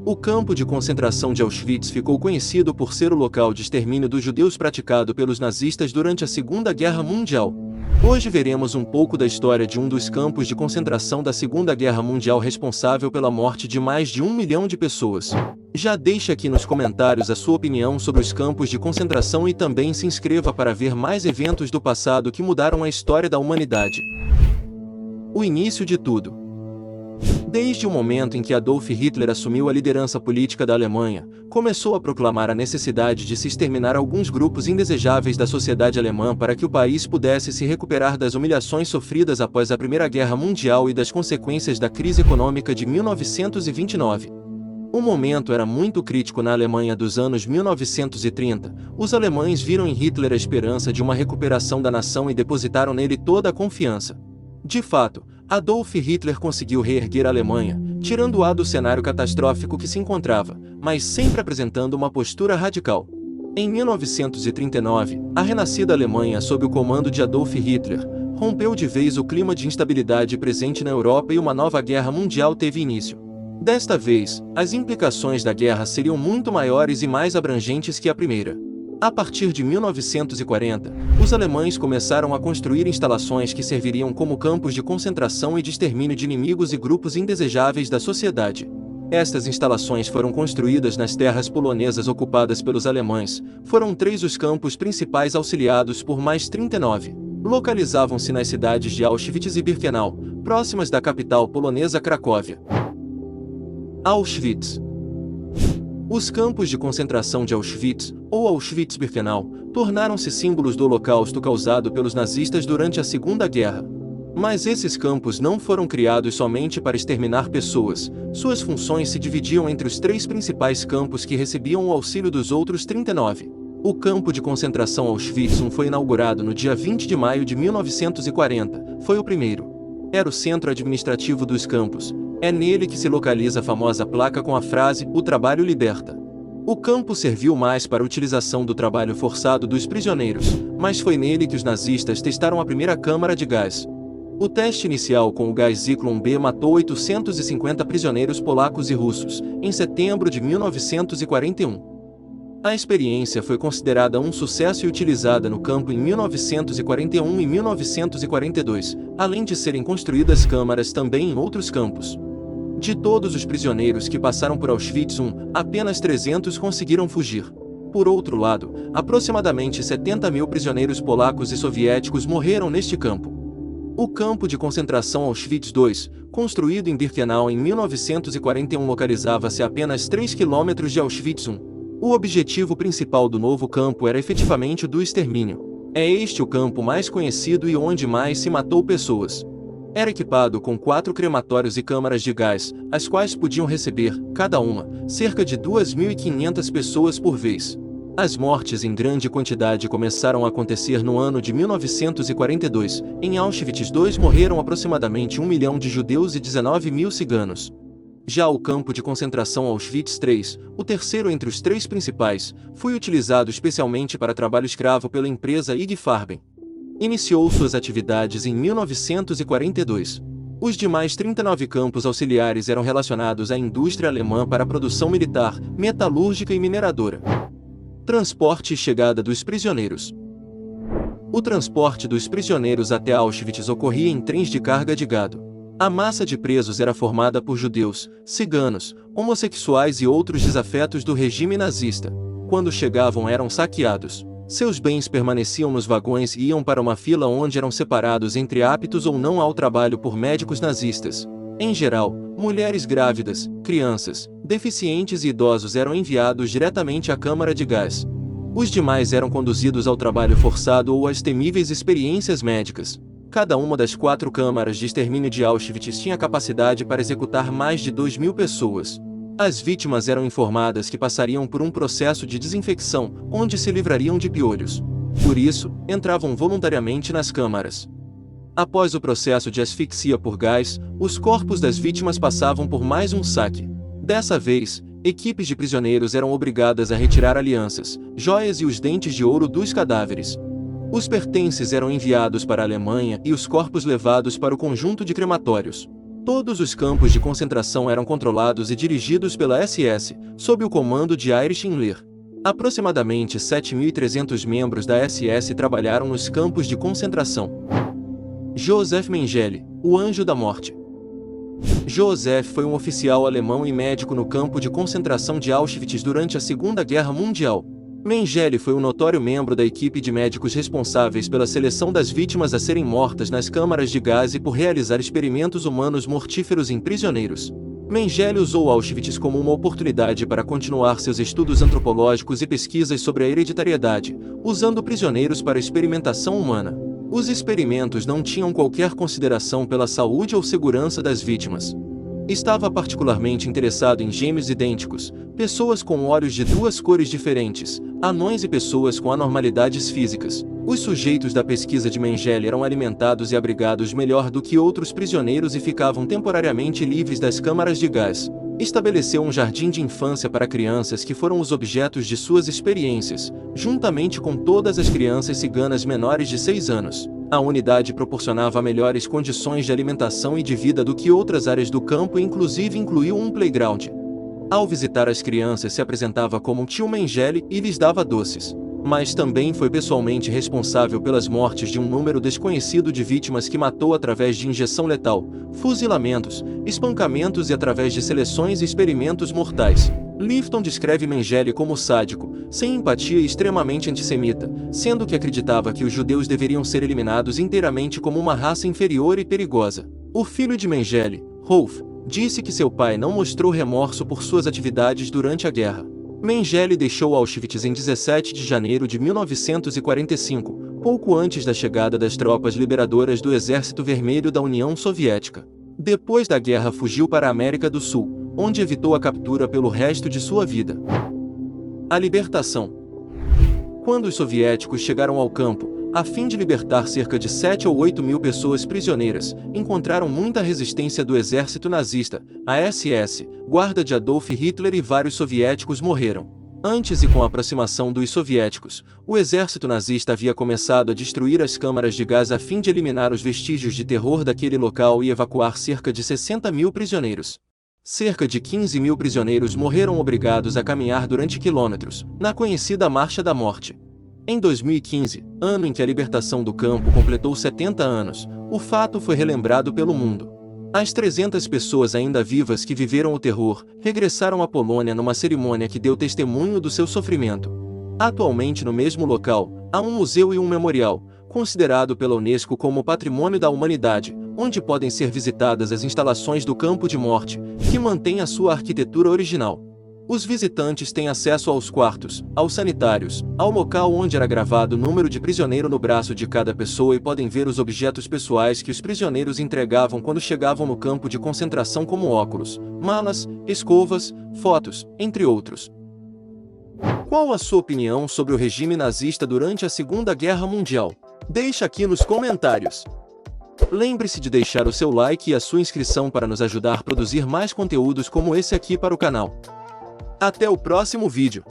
O campo de concentração de Auschwitz ficou conhecido por ser o local de extermínio dos judeus praticado pelos nazistas durante a Segunda Guerra Mundial. Hoje veremos um pouco da história de um dos campos de concentração da Segunda Guerra Mundial responsável pela morte de mais de 1 milhão de pessoas. Já deixe aqui nos comentários a sua opinião sobre os campos de concentração e também se inscreva para ver mais eventos do passado que mudaram a história da humanidade. O início de tudo. Desde o momento em que Adolf Hitler assumiu a liderança política da Alemanha, começou a proclamar a necessidade de se exterminar alguns grupos indesejáveis da sociedade alemã para que o país pudesse se recuperar das humilhações sofridas após a Primeira Guerra Mundial e das consequências da crise econômica de 1929. O momento era muito crítico na Alemanha dos anos 1930. Os alemães viram em Hitler a esperança de uma recuperação da nação e depositaram nele toda a confiança. De fato, Adolf Hitler conseguiu reerguer a Alemanha, tirando-a do cenário catastrófico que se encontrava, mas sempre apresentando uma postura radical. Em 1939, a renascida Alemanha sob o comando de Adolf Hitler, rompeu de vez o clima de instabilidade presente na Europa e uma nova guerra mundial teve início. Desta vez, as implicações da guerra seriam muito maiores e mais abrangentes que a primeira. A partir de 1940, os alemães começaram a construir instalações que serviriam como campos de concentração e de extermínio de inimigos e grupos indesejáveis da sociedade. Estas instalações foram construídas nas terras polonesas ocupadas pelos alemães. Foram 3 os campos principais auxiliados por mais 39. Localizavam-se nas cidades de Auschwitz e Birkenau, próximas da capital polonesa Cracóvia. Auschwitz. Os campos de concentração de Auschwitz, ou Auschwitz-Birkenau, tornaram-se símbolos do holocausto causado pelos nazistas durante a Segunda Guerra. Mas esses campos não foram criados somente para exterminar pessoas, suas funções se dividiam entre os 3 principais campos que recebiam o auxílio dos outros 39. O campo de concentração Auschwitz I foi inaugurado no dia 20 de maio de 1940, foi o primeiro. Era o centro administrativo dos campos. É nele que se localiza a famosa placa com a frase "O trabalho liberta". O campo serviu mais para a utilização do trabalho forçado dos prisioneiros, mas foi nele que os nazistas testaram a primeira câmara de gás. O teste inicial com o gás Zyklon B matou 850 prisioneiros polacos e russos, em setembro de 1941. A experiência foi considerada um sucesso e utilizada no campo em 1941 e 1942, além de serem construídas câmaras também em outros campos. De todos os prisioneiros que passaram por Auschwitz I, apenas 300 conseguiram fugir. Por outro lado, aproximadamente 70 mil prisioneiros polacos e soviéticos morreram neste campo. O campo de concentração Auschwitz II, construído em Birkenau em 1941, localizava-se a apenas 3 quilômetros de Auschwitz I. O objetivo principal do novo campo era efetivamente o do extermínio. É este o campo mais conhecido e onde mais se matou pessoas. Era equipado com 4 crematórios e câmaras de gás, as quais podiam receber, cada uma, cerca de 2.500 pessoas por vez. As mortes em grande quantidade começaram a acontecer no ano de 1942. Em Auschwitz II morreram aproximadamente 1 milhão de judeus e 19 mil ciganos. Já o campo de concentração Auschwitz III, o terceiro entre os 3 principais, foi utilizado especialmente para trabalho escravo pela empresa IG Farben. Iniciou suas atividades em 1942. Os demais 39 campos auxiliares eram relacionados à indústria alemã para a produção militar, metalúrgica e mineradora. Transporte e chegada dos prisioneiros. O transporte dos prisioneiros até Auschwitz ocorria em trens de carga de gado. A massa de presos era formada por judeus, ciganos, homossexuais e outros desafetos do regime nazista. Quando chegavam eram saqueados. Seus bens permaneciam nos vagões e iam para uma fila onde eram separados entre aptos ou não ao trabalho por médicos nazistas. Em geral, mulheres grávidas, crianças, deficientes e idosos eram enviados diretamente à câmara de gás. Os demais eram conduzidos ao trabalho forçado ou às temíveis experiências médicas. Cada uma das 4 câmaras de extermínio de Auschwitz tinha capacidade para executar mais de 2.000 pessoas. As vítimas eram informadas que passariam por um processo de desinfecção, onde se livrariam de piolhos. Por isso, entravam voluntariamente nas câmaras. Após o processo de asfixia por gás, os corpos das vítimas passavam por mais um saque. Dessa vez, equipes de prisioneiros eram obrigadas a retirar alianças, joias e os dentes de ouro dos cadáveres. Os pertences eram enviados para a Alemanha e os corpos levados para o conjunto de crematórios. Todos os campos de concentração eram controlados e dirigidos pela SS, sob o comando de Heinrich Himmler. Aproximadamente 7.300 membros da SS trabalharam nos campos de concentração. Josef Mengele, o Anjo da Morte. Josef foi um oficial alemão e médico no campo de concentração de Auschwitz durante a Segunda Guerra Mundial. Mengele foi um notório membro da equipe de médicos responsáveis pela seleção das vítimas a serem mortas nas câmaras de gás e por realizar experimentos humanos mortíferos em prisioneiros. Mengele usou Auschwitz como uma oportunidade para continuar seus estudos antropológicos e pesquisas sobre a hereditariedade, usando prisioneiros para experimentação humana. Os experimentos não tinham qualquer consideração pela saúde ou segurança das vítimas. Estava particularmente interessado em gêmeos idênticos, pessoas com olhos de duas cores diferentes, anões e pessoas com anormalidades físicas. Os sujeitos da pesquisa de Mengele eram alimentados e abrigados melhor do que outros prisioneiros e ficavam temporariamente livres das câmaras de gás. Estabeleceu um jardim de infância para crianças que foram os objetos de suas experiências, juntamente com todas as crianças ciganas menores de 6 anos. A unidade proporcionava melhores condições de alimentação e de vida do que outras áreas do campo e inclusive incluiu um playground. Ao visitar as crianças se apresentava como um tio Mengele e lhes dava doces. Mas também foi pessoalmente responsável pelas mortes de um número desconhecido de vítimas que matou através de injeção letal, fuzilamentos, espancamentos e através de seleções e experimentos mortais. Lifton descreve Mengele como sádico, sem empatia e extremamente antissemita, sendo que acreditava que os judeus deveriam ser eliminados inteiramente como uma raça inferior e perigosa. O filho de Mengele, Rolf, disse que seu pai não mostrou remorso por suas atividades durante a guerra. Mengele deixou Auschwitz em 17 de janeiro de 1945, pouco antes da chegada das tropas liberadoras do Exército Vermelho da União Soviética. Depois da guerra fugiu para a América do Sul, onde evitou a captura pelo resto de sua vida. A libertação. Quando os soviéticos chegaram ao campo, a fim de libertar cerca de 7 ou 8 mil pessoas prisioneiras, encontraram muita resistência do exército nazista, a SS, guarda de Adolf Hitler e vários soviéticos morreram. Antes e com a aproximação dos soviéticos, o exército nazista havia começado a destruir as câmaras de gás a fim de eliminar os vestígios de terror daquele local e evacuar cerca de 60 mil prisioneiros. Cerca de 15 mil prisioneiros morreram obrigados a caminhar durante quilômetros, na conhecida Marcha da Morte. Em 2015, ano em que a libertação do campo completou 70 anos, o fato foi relembrado pelo mundo. As 300 pessoas ainda vivas que viveram o terror regressaram à Polônia numa cerimônia que deu testemunho do seu sofrimento. Atualmente no mesmo local, há um museu e um memorial, considerado pela Unesco como Patrimônio da Humanidade, onde podem ser visitadas as instalações do campo de morte, que mantém a sua arquitetura original. Os visitantes têm acesso aos quartos, aos sanitários, ao local onde era gravado o número de prisioneiro no braço de cada pessoa e podem ver os objetos pessoais que os prisioneiros entregavam quando chegavam no campo de concentração, como óculos, malas, escovas, fotos, entre outros. Qual a sua opinião sobre o regime nazista durante a Segunda Guerra Mundial? Deixe aqui nos comentários. Lembre-se de deixar o seu like e a sua inscrição para nos ajudar a produzir mais conteúdos como esse aqui para o canal. Até o próximo vídeo.